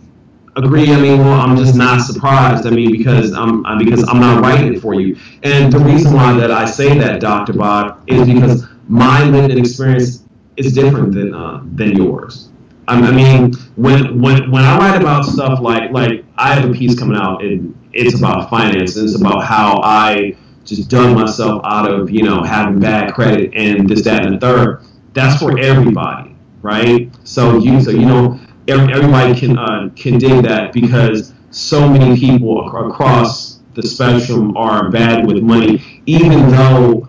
agree, I mean, well, I'm just not surprised. I mean, because I'm not writing it for you. And the reason why that I say that, Dr. Bob, is because my lived experience is different than yours. I mean, when I write about stuff like I have a piece coming out, and it's about finance, and it's about how I just dug myself out of, you know, having bad credit and this, that, and the third. That's for everybody, right? So you know, everybody can dig that, because so many people across the spectrum are bad with money, even though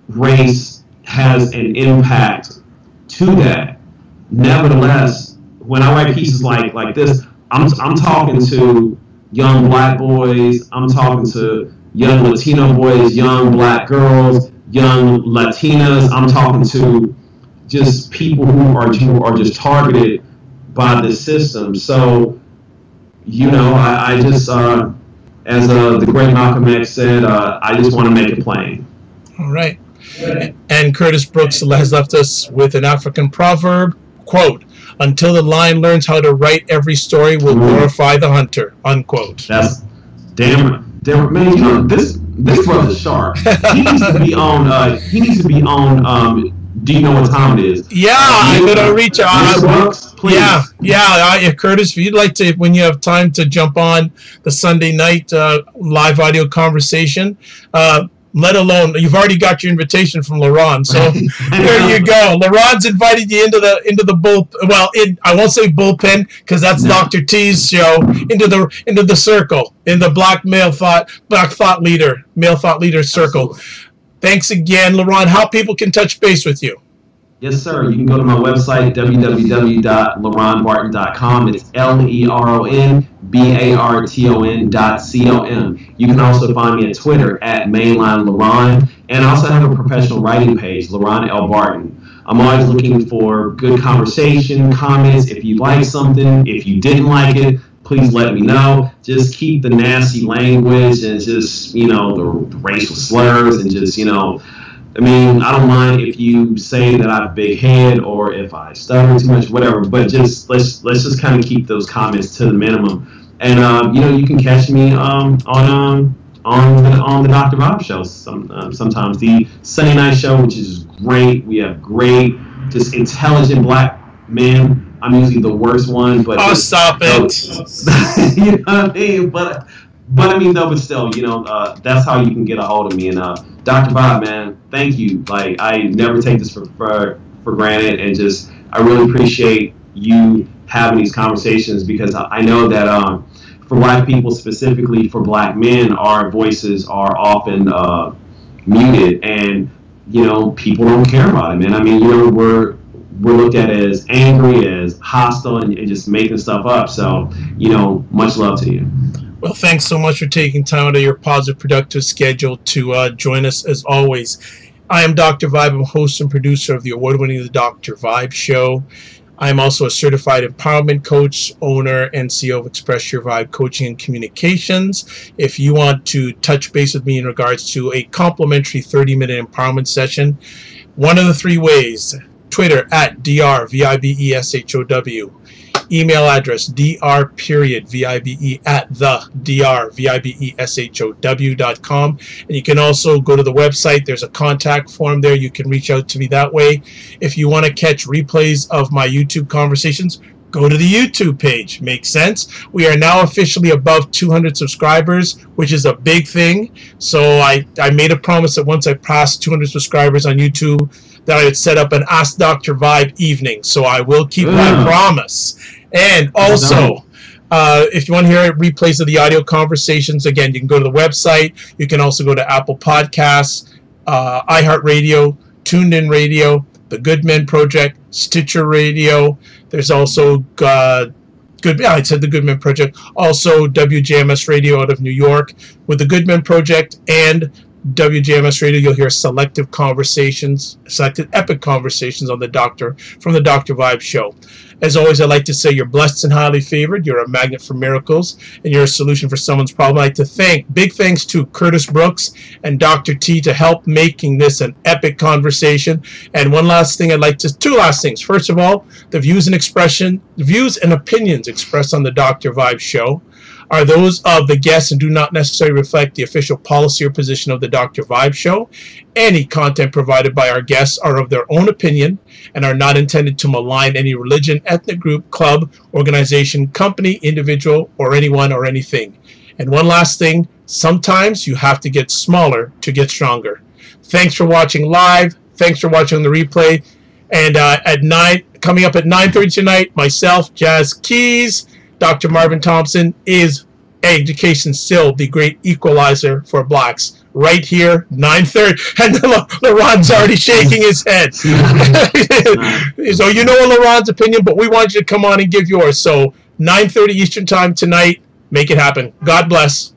race has an impact to that. Nevertheless, when I write pieces like this, I'm talking to young black boys, I'm talking to young Latino boys, young black girls, young Latinas. I'm talking to just people who are just targeted by the system. So, you know, I just, as the great Malcolm X said, I just want to make it plain.
All right. And Curtis Brooks has left us with an African proverb, quote, "Until the lion learns how to write, every story will glorify the hunter," unquote.
That's damn man. You know, this brother's sharp. He needs to be on. Do you know what time it is?
Yeah, I'm gonna reach out.
Brooks, please.
Yeah. Curtis, if you'd like to, when you have time to jump on the Sunday night live audio conversation, let alone you've already got your invitation from Leron. So there you go. Leron's invited you into the bull. Well, I won't say bullpen because that's Dr. T's show. Into the circle, in the black thought leader circle.
Absolutely.
Thanks again, Leron. How people can touch base with you?
Yes, sir. You can go to my website, www.leronbarton.com. It's LeronBarton.com. You can also find me on Twitter at MainlineLeron, and I also have a professional writing page, Leron L. Barton. I'm always looking for good conversation, comments. If you like something, if you didn't like it, please let me know. Just keep the nasty language and just, the racial slurs and just, I mean, I don't mind if you say that I have a big head or if I stutter too much, whatever. But just let's just kind of keep those comments to the minimum. And you can catch me on the Dr. Vibe show sometimes. The Sunday night show, which is great. We have great, just intelligent black men. I'm usually the worst one, but
stop it.
You know what I mean? But I mean, though, but still, that's how you can get a hold of me. And Dr. Vibe, man, thank you. Like, I never take this for granted, and just I really appreciate you having these conversations, because I know that for black people, specifically for black men, our voices are often muted, and people don't care about it, man. I mean, we're looked at as angry, as hostile, and just making stuff up. So, much love to you.
Well, thanks so much for taking time out of your positive, productive schedule to join us as always. I am Dr. Vibe. I'm host and producer of the award-winning The Dr. Vibe Show. I am also a certified empowerment coach, owner, and CEO of Express Your Vibe Coaching and Communications. If you want to touch base with me in regards to a complimentary 30-minute empowerment session, one of the three ways: Twitter at DRVIBESHOW. Email address dr.vibe@the.drvibeshow.com. And you can also go to the website. There's a contact form there. You can reach out to me that way. If you want to catch replays of my YouTube conversations, go to the YouTube page. Makes sense? We are now officially above 200 subscribers, which is a big thing. So I made a promise that once I pass 200 subscribers on YouTube, that I would set up an Ask Dr. Vibe evening. So I will keep my promise. And also, if you want to hear replays of the audio conversations, again, you can go to the website. You can also go to Apple Podcasts, iHeartRadio, Tuned In Radio, The Good Men Project, Stitcher Radio. There's also I said the Good Men Project. Also WJMS Radio out of New York. With the Good Men Project and WJMS Radio, you'll hear selected epic conversations on from the Dr. Vibe Show. As always, I'd like to say you're blessed and highly favored. You're a magnet for miracles, and you're a solution for someone's problem. I'd like to big thanks to Curtis Brooks and Dr. T to help making this an epic conversation. And two last things. First of all, the views and opinions expressed on the Dr. Vibe Show are those of the guests and do not necessarily reflect the official policy or position of the Dr. Vibe Show. Any content provided by our guests are of their own opinion and are not intended to malign any religion, ethnic group, club, organization, company, individual, or anyone or anything. And one last thing, sometimes you have to get smaller to get stronger. Thanks for watching live. Thanks for watching the replay. And coming up at 9:30 tonight, myself, Jazz Keys, Dr. Marvin Thompson, is Education Still the Great Equalizer for Blacks? Right here, 9:30. And Leron's already shaking his head. So Leron's opinion, but we want you to come on and give yours. So 9:30 Eastern Time tonight. Make it happen. God bless.